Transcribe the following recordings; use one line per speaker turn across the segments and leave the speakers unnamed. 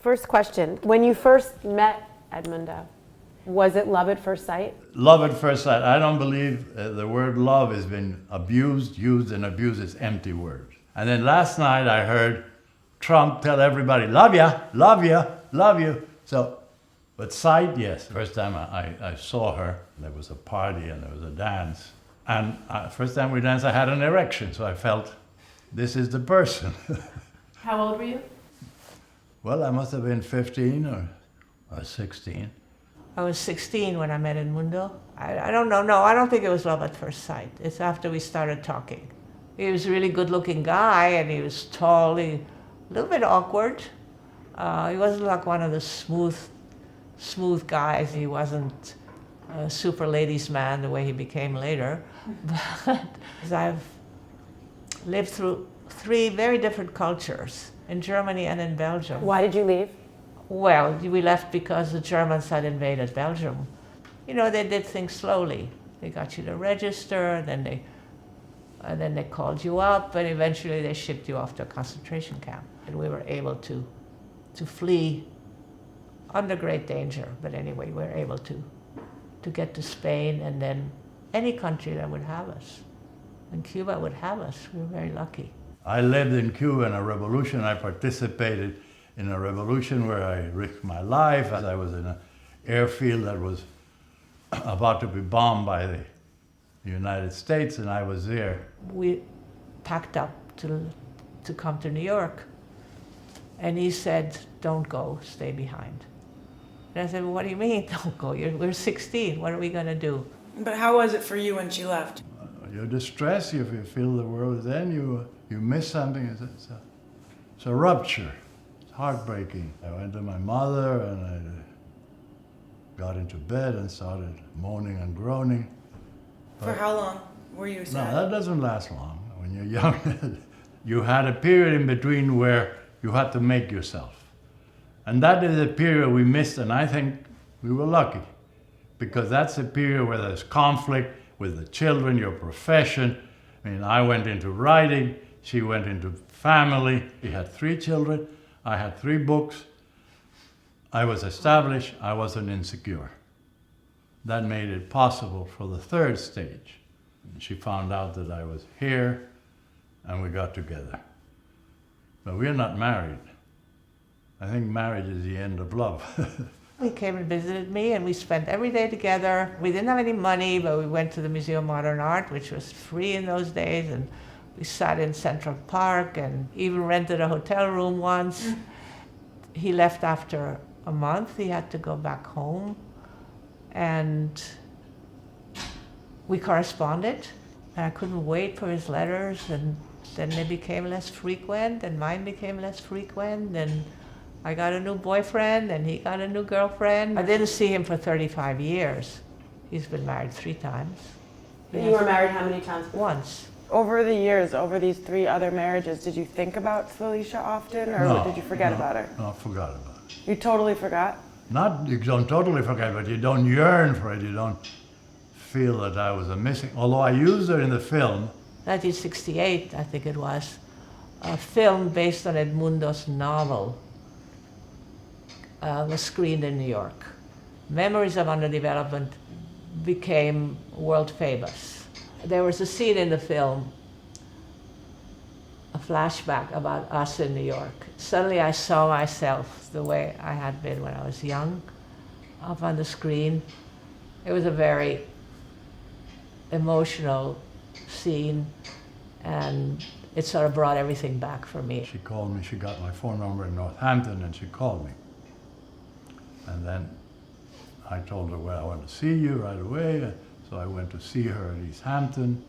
First question, when you first met Edmundo, was it love at first sight?
Love at first sight. I don't believe the word love has been abused, used, and abused. It's empty words. And then last night I heard Trump tell everybody, love ya, love ya, love you. So, but sight, yes. First time I saw her, there was a party and there was a dance. And first time we danced, I had an erection. So I felt, this is the person.
How old were you?
Well, I must have been 15 or 16.
I was 16 when I met Edmundo. I don't know. No, I don't think it was love at first sight. It's after we started talking. He was a really good-looking guy, and he was tall, a little bit awkward. He wasn't like one of the smooth guys. He wasn't a super ladies' man the way he became later. But I've lived through 3 very different cultures, in Germany and in Belgium.
Why did you leave?
Well, we left because the Germans had invaded Belgium. You know, they did things slowly. They got you to register, then they called you up, and eventually they shipped you off to a concentration camp. And we were able to flee under great danger. But anyway, we were able to get to Spain, and then any country that would have us. And Cuba would have us. We were very lucky.
I lived in Cuba in a revolution. I participated in a revolution where I risked my life. I was in an airfield that was about to be bombed by the United States, and I was there.
We packed up to come to New York. And he said, don't go, stay behind. And I said, well, what do you mean, don't go? We're 16, what are we gonna do?
But how was it for you when she left?
You're distressed, if you feel the world is end, you miss something. It's a rupture. It's heartbreaking. I went to my mother and I got into bed and started moaning and groaning.
For how long were you
No,
sad?
that doesn't last long. When you're young, you had a period in between where you had to make yourself. And that is a period we missed, and I think we were lucky. Because that's a period where there's conflict with the children, your profession. I mean, I went into writing, she went into family. We had 3 children, I had 3 books. I was established, I wasn't insecure. That made it possible for the 3rd stage. She found out that I was here, and we got together. But we're not married. I think marriage is the end of love.
He came and visited me, and we spent every day together. We didn't have any money, but we went to the Museum of Modern Art, which was free in those days, and we sat in Central Park and even rented a hotel room once. He left after a month. He had to go back home, and we corresponded, and I couldn't wait for his letters, and then they became less frequent, and mine became less frequent, and I got a new boyfriend, and he got a new girlfriend. I didn't see him for 35 years. He's been married 3 times.
You were married how many times?
Once.
Over the years, over these 3 other marriages, did you think about Felicia often, or
No,
did you forget about her?
No, I forgot about it.
You totally forgot?
Not, you don't totally forget, but you don't yearn for it. You don't feel that I was a missing. Although I used her in the film.
1968, I think it was, a film based on Edmundo's novel was screened in New York. Memories of Underdevelopment became world famous. There was a scene in the film, a flashback about us in New York. Suddenly I saw myself the way I had been when I was young, up on the screen. It was a very emotional scene, and it sort of brought everything back for me.
She called me, she got my phone number in Northampton, and she called me. And then I told her, well, I want to see you right away. So I went to see her at East Hampton.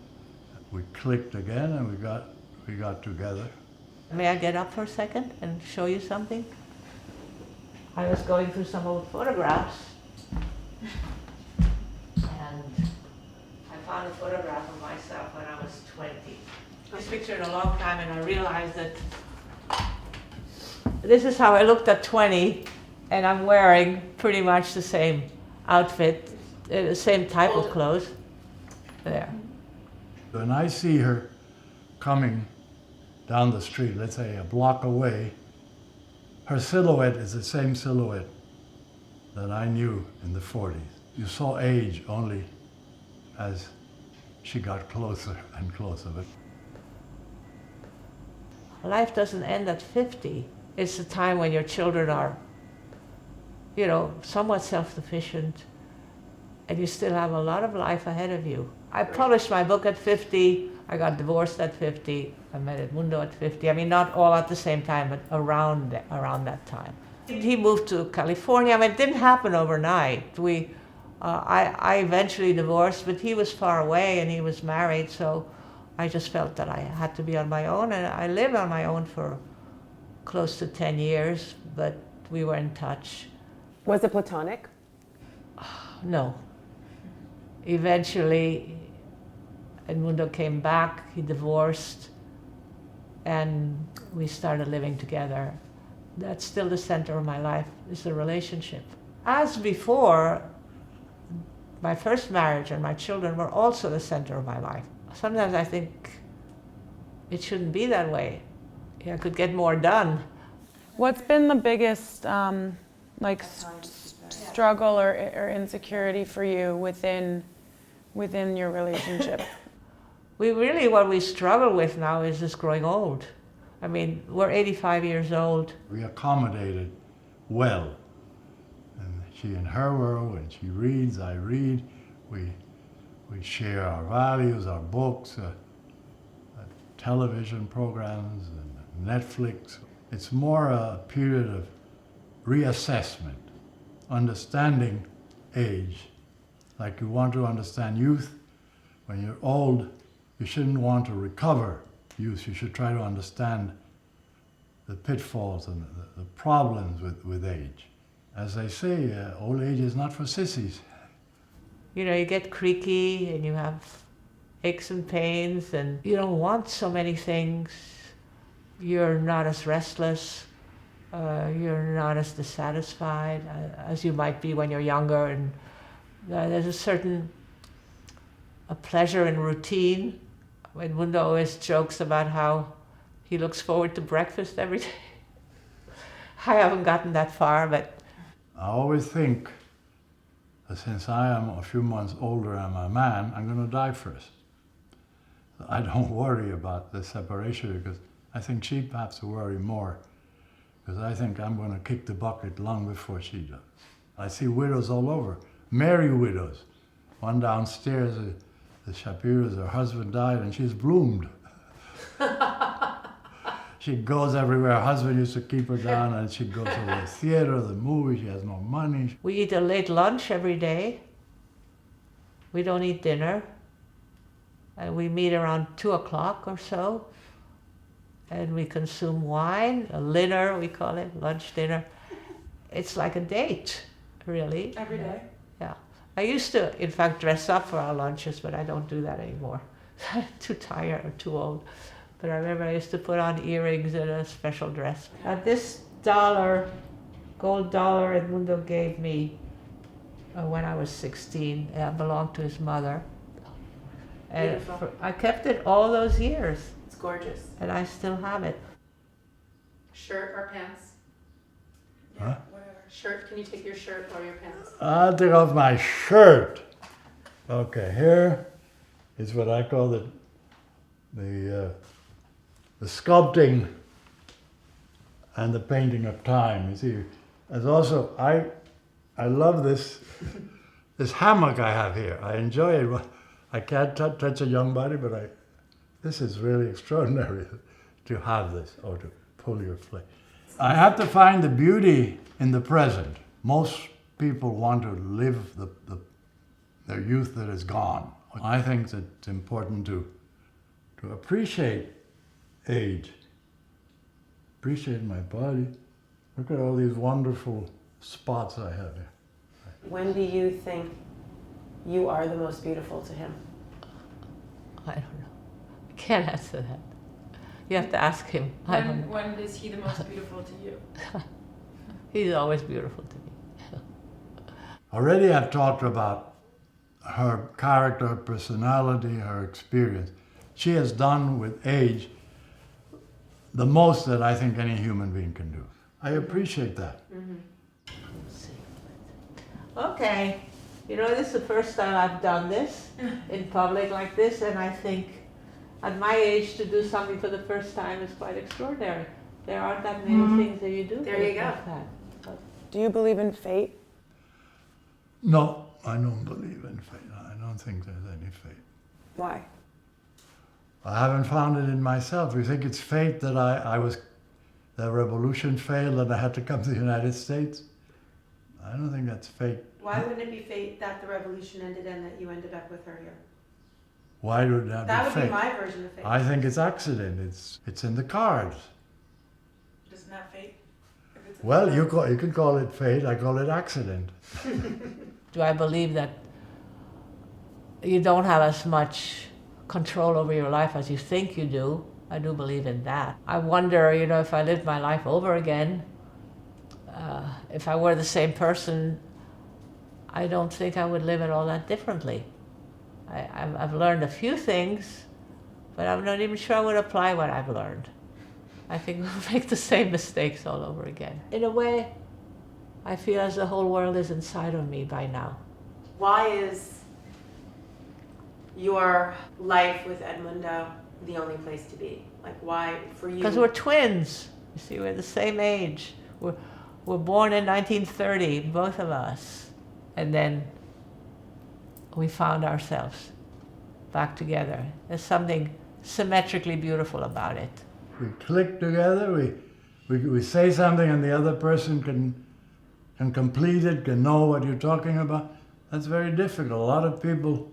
We clicked again, and we got together.
May I get up for a second and show you something? I was going through some old photographs, and I found a photograph of myself when I was 20. This picture in a long time, and I realized that this is how I looked at 20, and I'm wearing pretty much the same outfit, the same type of clothes. There.
When I see her coming down the street, let's say a block away, Her silhouette is the same silhouette that I knew in the 40s. You saw age only as she got closer and closer. But
life doesn't end at 50. It's the time when your children are, somewhat self-sufficient, and you still have a lot of life ahead of you. I published my book at 50, I got divorced at 50, I met Edmundo at 50. I mean, not all at the same time, but around that time. He moved to California. I mean, it didn't happen overnight. I eventually divorced, but he was far away and he was married, so I just felt that I had to be on my own, and I lived on my own for close to 10 years, but we were in touch.
Was it platonic?
No. Eventually, Edmundo came back, he divorced, and we started living together. That's still the center of my life, is the relationship. As before, my first marriage and my children were also the center of my life. Sometimes I think it shouldn't be that way. I could get more done.
What's been the biggest struggle or insecurity for you within your relationship?
What we struggle with now is just growing old. I mean, we're 85 years old.
we accommodated well. And she in her world, when she reads, I read. We share our values, our books, television programs, and Netflix. It's more a period of reassessment, understanding age. Like you want to understand youth. When you're old, you shouldn't want to recover youth. You should try to understand the pitfalls and the problems with age. As they say, old age is not for sissies.
You get creaky and you have aches and pains and you don't want so many things. You're not as restless. You're not as dissatisfied as you might be when you're younger. And there's a certain pleasure in routine. Edmundo always jokes about how he looks forward to breakfast every day. I haven't gotten that far, but...
I always think that since I am a few months older and I'm a man, I'm going to die first. I don't worry about the separation because I think she has to worry more because I think I'm going to kick the bucket long before she does. I see widows all over, married widows. One downstairs, the Shapiras, her husband died and she's bloomed. She goes everywhere. Her husband used to keep her down and she goes to the theater, the movie, she has no money.
We eat a late lunch every day. We don't eat dinner. And we meet around 2 o'clock or so. And we consume wine, a dinner, we call it, lunch dinner. It's like a date, really.
Every day?
Yeah. I used to, in fact, dress up for our lunches, but I don't do that anymore. I'm too tired or too old. But I remember I used to put on earrings and a special dress. This gold dollar Edmundo gave me when I was 16, belonged to his mother. And I kept it all those years.
It's gorgeous.
And I still have it.
Shirt or pants?
Huh?
Whatever.
Shirt, can you take your shirt or your pants?
I'll take off my shirt. Okay, here is what I call the sculpting and the painting of time. You see, as also I love this hammock I have here. I enjoy it. I can't touch a young body, but this is really extraordinary to have this or to pull your flag. I have to find the beauty in the present. Most people want to live their youth that is gone. I think that it's important to appreciate age. Appreciate my body. Look at all these wonderful spots I have here.
When do you think you are the most beautiful to him?
I don't know. I can't answer that. You have to ask him. I don't know.
When is he the most beautiful to you?
He's always beautiful to me.
Already I've talked about her character, her personality, her experience. She has done with age the most that I think any human being can do. I appreciate that.
Okay, you know, this is the first time I've done this in public like this, and I think at my age to do something for the first time is quite extraordinary. There aren't that many things that you do.
There you go.
like that.
Do you believe in fate?
No, I don't believe in fate. I don't think there's any fate.
Why?
I haven't found it in myself. You think it's fate that the revolution failed and I had to come to the United States? I don't think that's fate.
Why wouldn't it be fate that the revolution ended and that you ended up with her here?
Why would that
That
be
would
fate?
be my version of fate.
I think it's accident. It's in the cards.
Isn't that fate? If it's
Well, you can call it fate. I call it accident.
Do I believe that you don't have as much control over your life as you think you do? I do believe in that. I wonder, you know, if I lived my life over again, if I were the same person, I don't think I would live it all that differently. I've learned a few things, but I'm not even sure I would apply what I've learned. I think we'll make the same mistakes all over again. In a way, I feel as the whole world is inside of me by now.
Why is your life with Edmundo the only place to be? Like, why for you?
Because we're twins. You see, we're the same age. We're born in 1930, both of us. And then we found ourselves back together. There's something symmetrically beautiful about it.
We click together. We say something, and the other person can complete it, can know what you're talking about. That's very difficult. A lot of people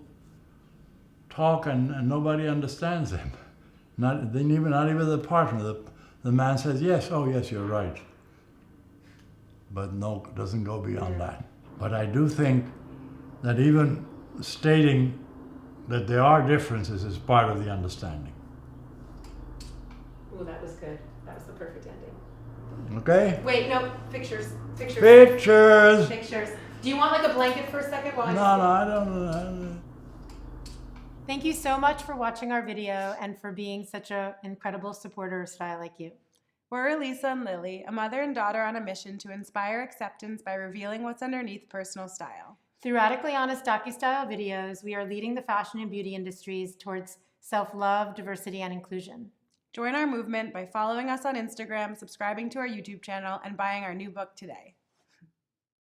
talk and nobody understands them. Not even the partner. The man says, yes, oh yes, you're right. But no, it doesn't go beyond that. But I do think that even stating that there are differences is part of the understanding.
Ooh, that was good. That was the perfect ending.
Okay?
Wait, no, pictures. Pictures.
Pictures!
Pictures. Do you want like a blanket for a second while
No,
I
I don't.
Thank you so much for watching our video and for being such an incredible supporter of Style Like You.
We're Elisa and Lily, a mother and daughter on a mission to inspire acceptance by revealing what's underneath personal style.
Through Radically Honest docu-style videos, we are leading the fashion and beauty industries towards self-love, diversity, and inclusion.
Join our movement by following us on Instagram, subscribing to our YouTube channel, and buying our new book today.